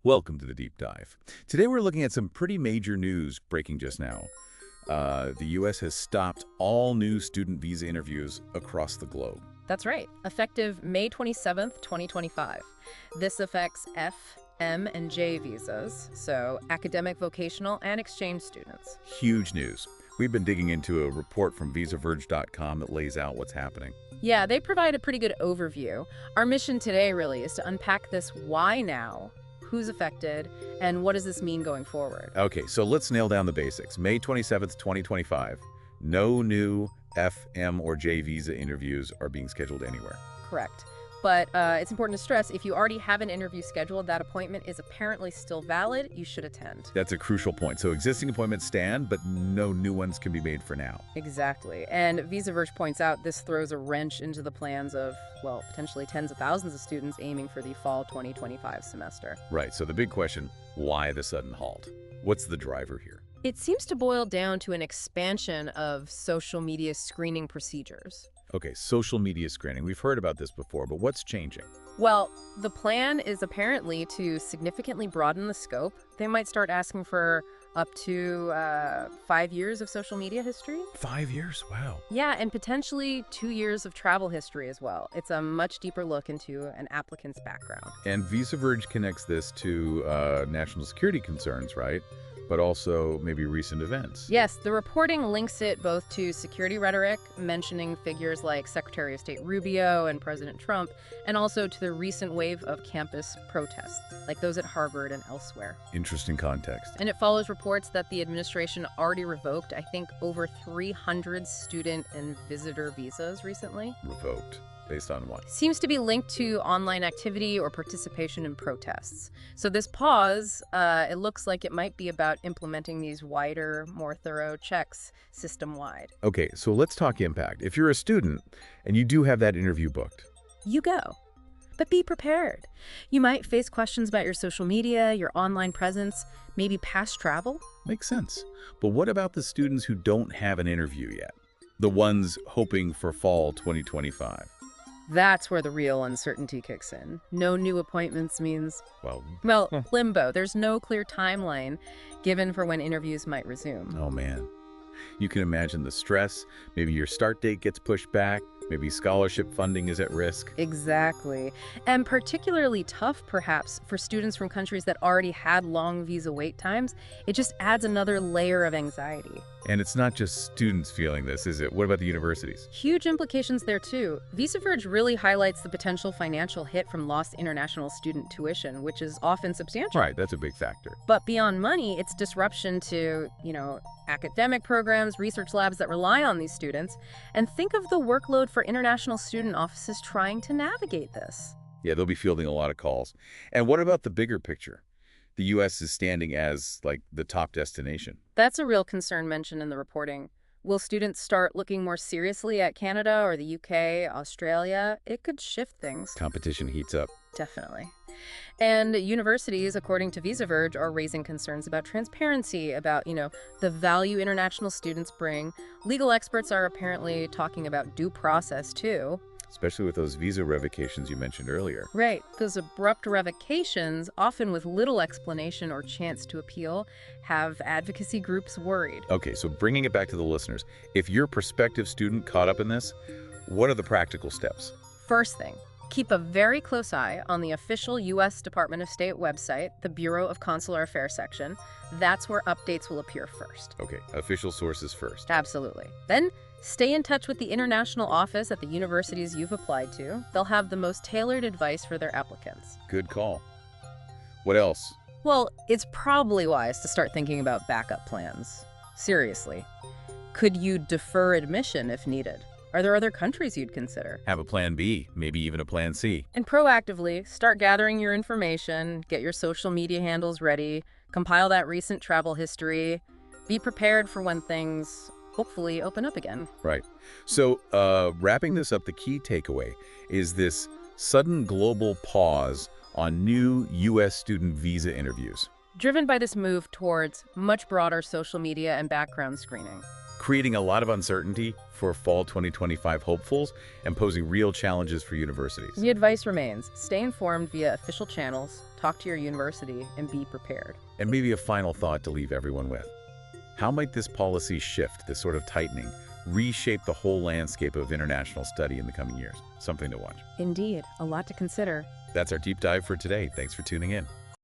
Welcome to the Deep Dive. Today we're looking at some pretty major news breaking just now. The U.S. has stopped all new student visa interviews across the globe. That's right. Effective May 27th, 2025. This affects F, M, and J visas, so academic, vocational, and exchange students. Huge news. We've been digging into a report from VisaVerge.com that lays out what's happening. Yeah, they provide a pretty good overview. Our mission today really is to unpack this why now, who's affected, and what does this mean going forward. Okay, so let's nail down the basics. May 27th, 2025. No new F, M, or J visa interviews are being scheduled anywhere. Correct. But it's important to stress, if you already have an interview scheduled, that appointment is apparently still valid. You should attend. That's a crucial point. So existing appointments stand, but no new ones can be made for now. Exactly. And VisaVerge points out this throws a wrench into the plans of, well, potentially tens of thousands of students aiming for the fall 2025 semester. Right. So the big question, why the sudden halt? What's the driver here? It seems to boil down to an expansion of social media screening procedures. Okay, social media screening. We've heard about this before, but what's changing? Well, the plan is apparently to significantly broaden the scope. They might start asking for up to 5 years of social media history. 5 years? Wow. Yeah, and potentially 2 years of travel history as well. It's a much deeper look into an applicant's background. And VisaVerge connects this to national security concerns, right? But also maybe recent events. Yes, the reporting links it both to security rhetoric, mentioning figures like Secretary of State Rubio and President Trump, and also to the recent wave of campus protests, like those at Harvard and elsewhere. Interesting context. And it follows reports that the administration already revoked, I think, over 300 student and visitor visas recently. Revoked. Based on what? Seems to be linked to online activity or participation in protests. So this pause, it looks like it might be about implementing these wider, more thorough checks system-wide. Okay, so let's talk impact. If you're a student and you do have that interview booked, You go. But be prepared. You might face questions about your social media, your online presence, maybe past travel. makes sense. But what about the students who don't have an interview yet? The ones hoping for fall 2025? That's where the real uncertainty kicks in. No new appointments means, Well, limbo. There's no clear timeline given for when interviews might resume. oh man. You can imagine the stress. Maybe your start date gets pushed back. Maybe scholarship funding is at risk. Exactly. And particularly tough, perhaps, for students from countries that already had long visa wait times. It just adds another layer of anxiety. And it's not just students feeling this, is it? What about the universities? Huge implications there, too. VisaVerge really highlights the potential financial hit from lost international student tuition, which is often substantial. Right, that's a big factor. But beyond money, it's disruption to, academic programs, research labs that rely on these students. And think of the workload for international student offices trying to navigate this. Yeah, they'll be fielding a lot of calls. And what about the bigger picture? The U.S. is standing as, the top destination. That's a real concern mentioned in the reporting. Will students start looking more seriously at Canada or the UK, Australia? It could shift things. Competition heats up. Definitely. And universities, according to VisaVerge, are raising concerns about transparency, about, the value international students bring. Legal experts are apparently talking about due process, too. Especially with those visa revocations you mentioned earlier. Right. Those abrupt revocations, often with little explanation or chance to appeal, have advocacy groups worried. Okay, so bringing it back to the listeners, if you're a prospective student caught up in this, what are the practical steps? First thing, keep a very close eye on the official U.S. Department of State website, the Bureau of Consular Affairs section. That's where updates will appear first. Okay, official sources first. Absolutely. Then, stay in touch with the international office at the universities you've applied to. They'll have the most tailored advice for their applicants. Good call. What else? Well, it's probably wise to start thinking about backup plans. Seriously. Could you defer admission if needed? Are there other countries you'd consider? Have a plan B, maybe even a plan C. And proactively, start gathering your information, get your social media handles ready, compile that recent travel history, be prepared for when things hopefully open up again. Right. So, wrapping this up, the key takeaway is this sudden global pause on new U.S. student visa interviews. Driven by this move towards much broader social media and background screening. creating a lot of uncertainty for fall 2025 hopefuls and posing real challenges for universities. The advice remains, stay informed via official channels, talk to your university, and be prepared. And maybe a final thought to leave everyone with. How might this policy shift, this sort of tightening, reshape the whole landscape of international study in the coming years? Something to watch. Indeed, a lot to consider. That's our deep dive for today. Thanks for tuning in.